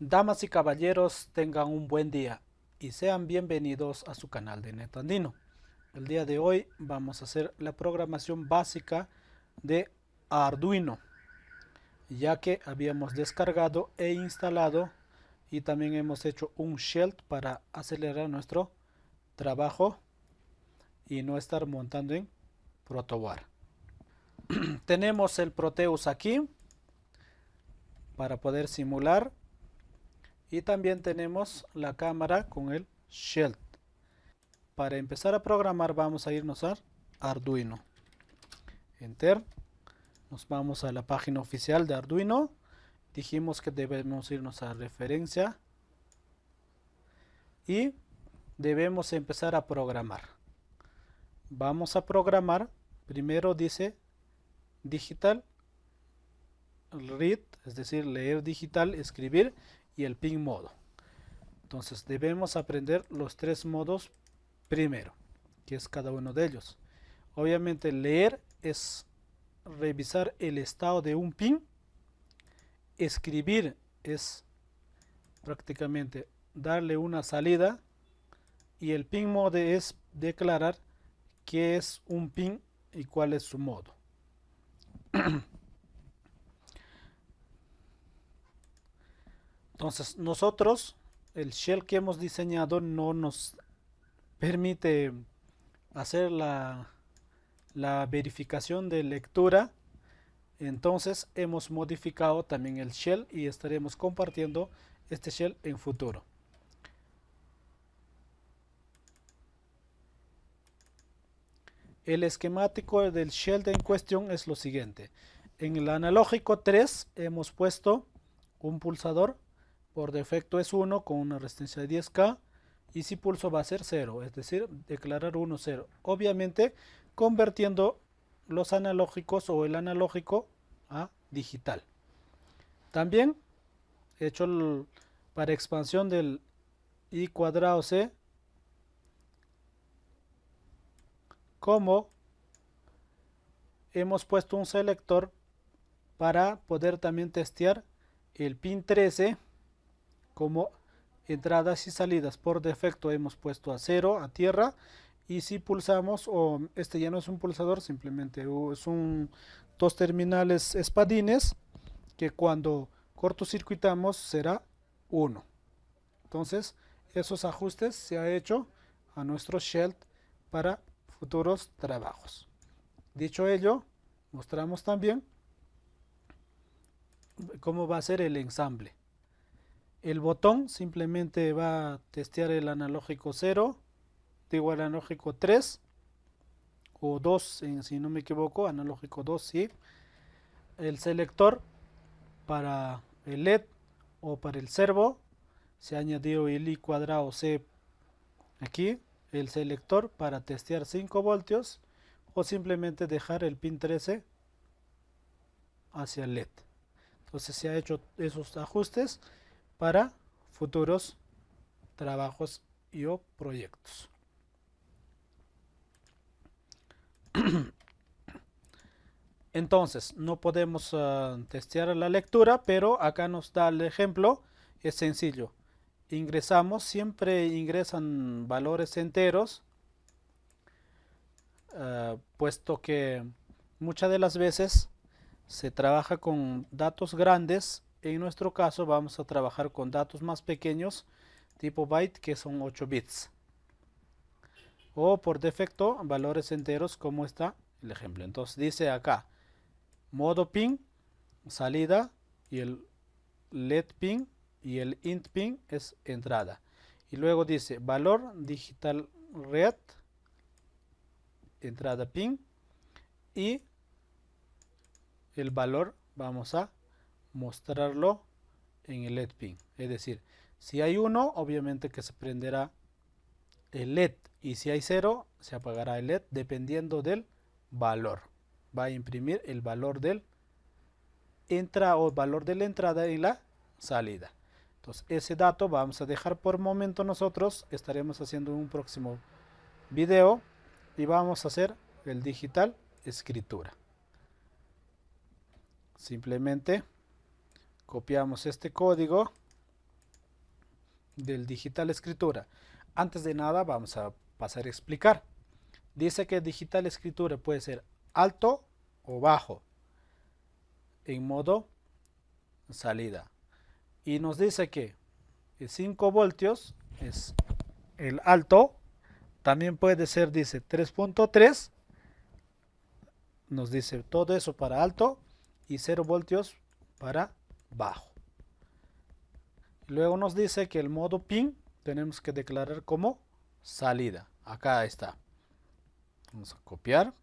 Damas y caballeros, tengan un buen día y sean bienvenidos a su canal de NetAndino. El día de hoy vamos a hacer la programación básica de Arduino, ya que habíamos descargado e instalado y también hemos hecho un shell para acelerar nuestro trabajo y no estar montando en Protowar. Tenemos el Proteus aquí para poder simular y también tenemos la cámara con el shell. Para empezar a programar vamos a irnos a Arduino. Enter. Nos vamos a la página oficial de Arduino. Dijimos que debemos irnos a referencia. Y debemos empezar a programar. Vamos a programar. Primero dice digital read, es decir, leer digital, escribir y el pin modo. Entonces debemos aprender los tres modos primero, que es cada uno de ellos. Obviamente leer es revisar el estado de un pin. Escribir es prácticamente darle una salida. Y el pin mode es declarar qué es un pin y cuál es su modo. Entonces nosotros, el shell que hemos diseñado no nos permite hacer la verificación de lectura. Entonces hemos modificado también el shell y estaremos compartiendo este shell en futuro. El esquemático del shell en cuestión es lo siguiente. En el analógico 3 hemos puesto un pulsador. Por defecto es 1 con una resistencia de 10K. Y si pulso va a ser 0, es decir, declarar 1, 0. Obviamente convirtiendo los analógicos o el analógico a digital. También he hecho para expansión del I cuadrado C, como hemos puesto un selector para poder también testear el pin 13 como entradas y salidas. Por defecto hemos puesto a 0, a tierra, y si pulsamos, o este ya no es un pulsador, simplemente es dos terminales espadines que cuando cortocircuitamos será 1. Entonces esos ajustes se ha hecho a nuestro shell para futuros trabajos. Dicho ello, mostramos también cómo va a ser el ensamble. El botón simplemente va a testear el analógico 0, digo el analógico 3 o 2, si no me equivoco, analógico 2, sí. El selector para el LED o para el servo, se ha añadido el I cuadrado C aquí. El selector para testear 5 voltios o simplemente dejar el pin 13 hacia el LED. Entonces se ha hecho esos ajustes para futuros trabajos y o proyectos. Entonces no podemos testear la lectura, pero acá nos da el ejemplo. Es sencillo, ingresamos, siempre ingresan valores enteros, puesto que muchas de las veces se trabaja con datos grandes. En nuestro caso vamos a trabajar con datos más pequeños tipo byte, que son 8 bits, o por defecto valores enteros, como está el ejemplo. Entonces dice acá modo pin, salida, y el LED pin y el int pin es entrada. Y luego dice valor digital read, entrada pin, y el valor vamos a mostrarlo en el LED pin. Es decir, si hay 1, obviamente que se prenderá el LED, y si hay 0, se apagará el LED dependiendo del valor. Va a imprimir el valor del valor de la entrada y la salida. Entonces ese dato vamos a dejar por momento nosotros. Estaremos haciendo un próximo video y vamos a hacer el digital escritura. Simplemente copiamos este código del digital escritura. Antes de nada vamos a pasar a explicar. Dice que digital escritura puede ser alto o bajo en modo salida. Y nos dice que 5 voltios es el alto. También puede ser, dice 3.3. Nos dice todo eso para alto y 0 voltios para bajo. Luego nos dice que el modo pin tenemos que declarar como salida. Acá está. Vamos a copiar.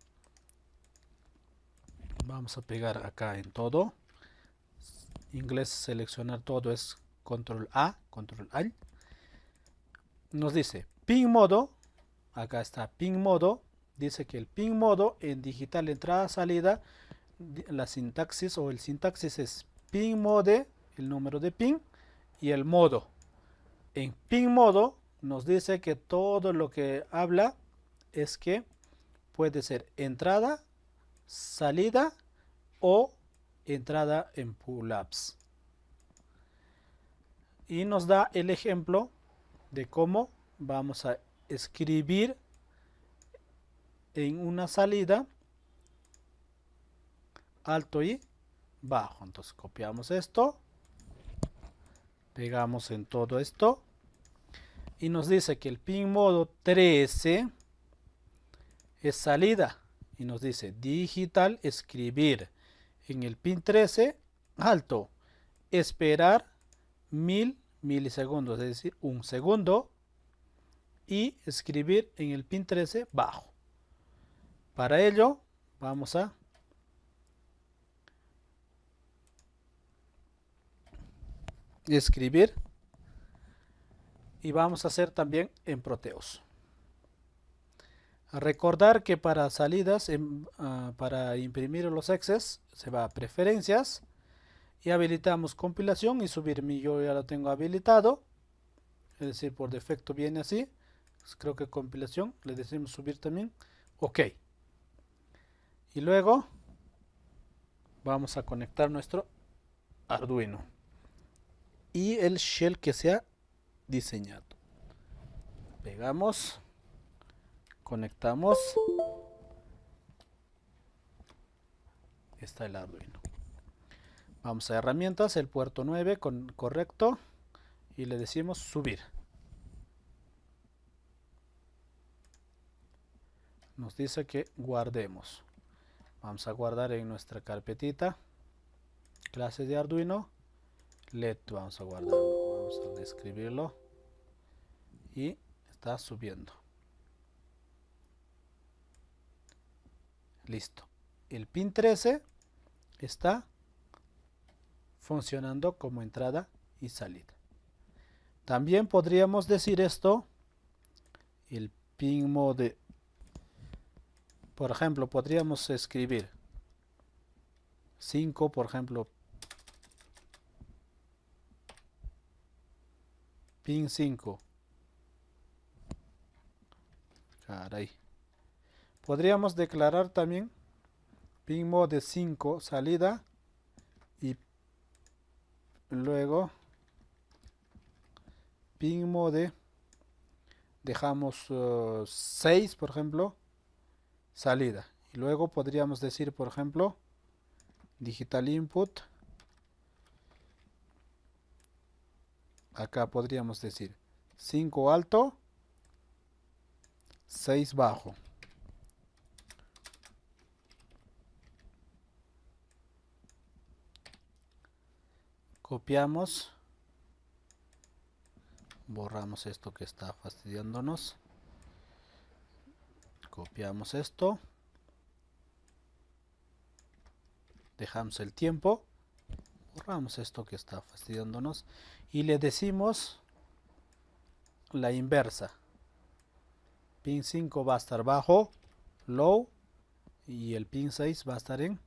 Vamos a pegar acá en todo. Inglés, seleccionar todo es control A, control Alt. Nos dice pin modo. Acá está pin modo. Dice que el pin modo en digital entrada salida, la sintaxis o el sintaxis es pin mode, el número de pin y el modo. En pin modo nos dice que todo lo que habla es que puede ser entrada, salida o entrada en pull-ups. Y nos da el ejemplo de cómo vamos a escribir en una salida alto y bajo. Entonces copiamos esto, pegamos en todo esto y nos dice que el pin modo 13 es salida y nos dice digital escribir. En el pin 13 alto, esperar 1000 milisegundos, es decir, un segundo, y escribir en el pin 13 bajo. Para ello vamos a escribir y vamos a hacer también en Proteus. Recordar que para salidas, para imprimir los exes, se va a preferencias y habilitamos compilación y subir. Yo ya lo tengo habilitado, es decir, por defecto viene así. Creo que compilación, le decimos subir también, ok. Y luego vamos a conectar nuestro Arduino y el shell que se ha diseñado. Pegamos, conectamos. Está el Arduino. Vamos a herramientas, el puerto 9 correcto y le decimos subir. Nos dice que guardemos. Vamos a guardar en nuestra carpetita clases de Arduino. LED vamos a guardarlo. Vamos a describirlo y está subiendo. Listo. El pin 13 está funcionando como entrada y salida. También podríamos decir esto, el pin mode. Por ejemplo, podríamos escribir 5, por ejemplo, pin 5. Caray. Podríamos declarar también pin mode 5 salida y luego pin mode dejamos 6, por ejemplo, salida. Y luego podríamos decir, por ejemplo, digital input. Acá podríamos decir 5 alto, 6 bajo. Copiamos. Borramos esto que está fastidiándonos. Copiamos esto. Dejamos el tiempo. Borramos esto que está fastidiándonos. Y le decimos la inversa. Pin 5 va a estar bajo, low. Y el pin 6 va a estar en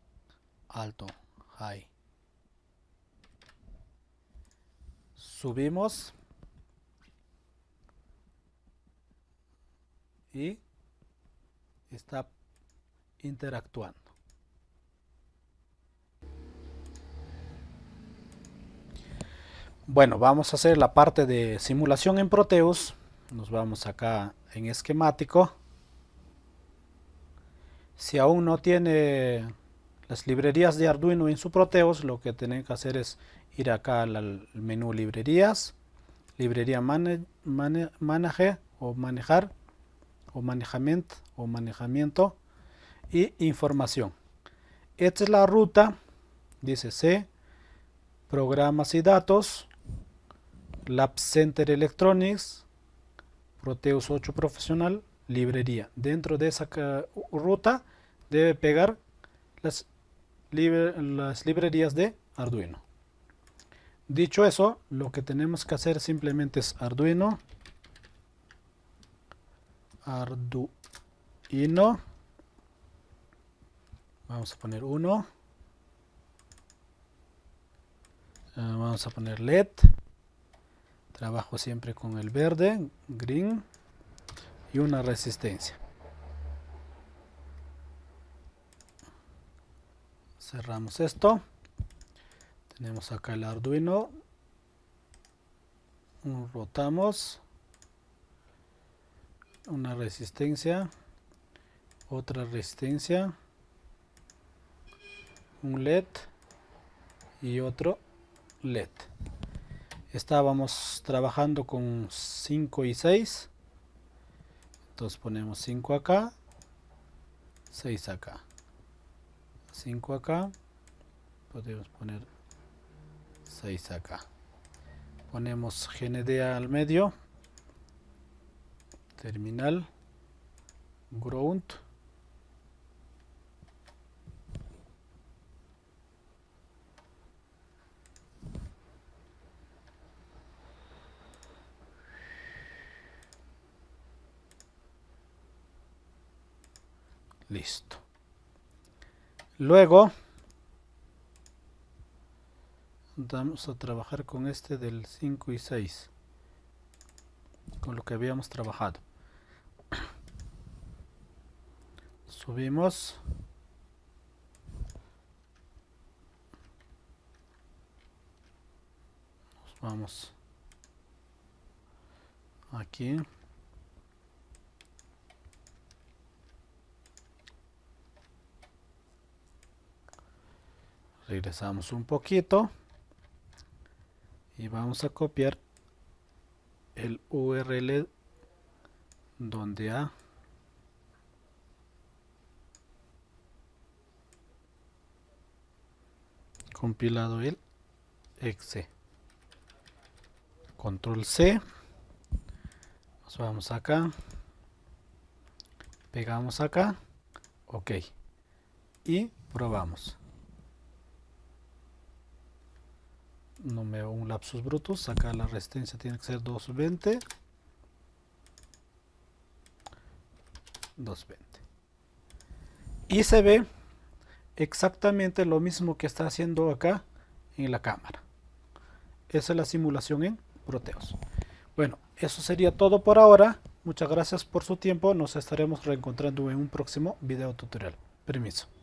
alto, high. Subimos. Y está interactuando. Bueno, vamos a hacer la parte de simulación en Proteus. Nos vamos acá en esquemático. Si aún no tiene las librerías de Arduino en su Proteus, lo que tienen que hacer es ir acá al menú librerías, librería manage o manejar o manejamiento y información. Esta es la ruta, dice C, programas y datos, Lab Center Electronics, Proteus 8 Profesional, librería. Dentro de esa ruta debe pegar las librerías de Arduino. Dicho eso, lo que tenemos que hacer simplemente es Arduino, vamos a poner 1, vamos a poner LED, trabajo siempre con el verde, green, y una resistencia. Cerramos esto. Tenemos acá el Arduino. Rotamos. Una resistencia. Otra resistencia. Un LED. Y otro LED. Estábamos trabajando con 5 y 6. Entonces ponemos 5 acá. 6 acá. 5 acá. Podemos poner 6 acá. Ponemos GND al medio. Terminal. Ground. Listo. Luego vamos a trabajar con este del 5 y 6, con lo que habíamos trabajado. Subimos. Nos vamos aquí. Regresamos un poquito y vamos a copiar el URL donde ha compilado el exe. Control C, nos vamos acá, pegamos acá, ok, y probamos. No me veo un lapsus brutus. Acá la resistencia tiene que ser 220. 220. Y se ve exactamente lo mismo que está haciendo acá en la cámara. Esa es la simulación en Proteus. Bueno, eso sería todo por ahora. Muchas gracias por su tiempo. Nos estaremos reencontrando en un próximo video tutorial. Permiso.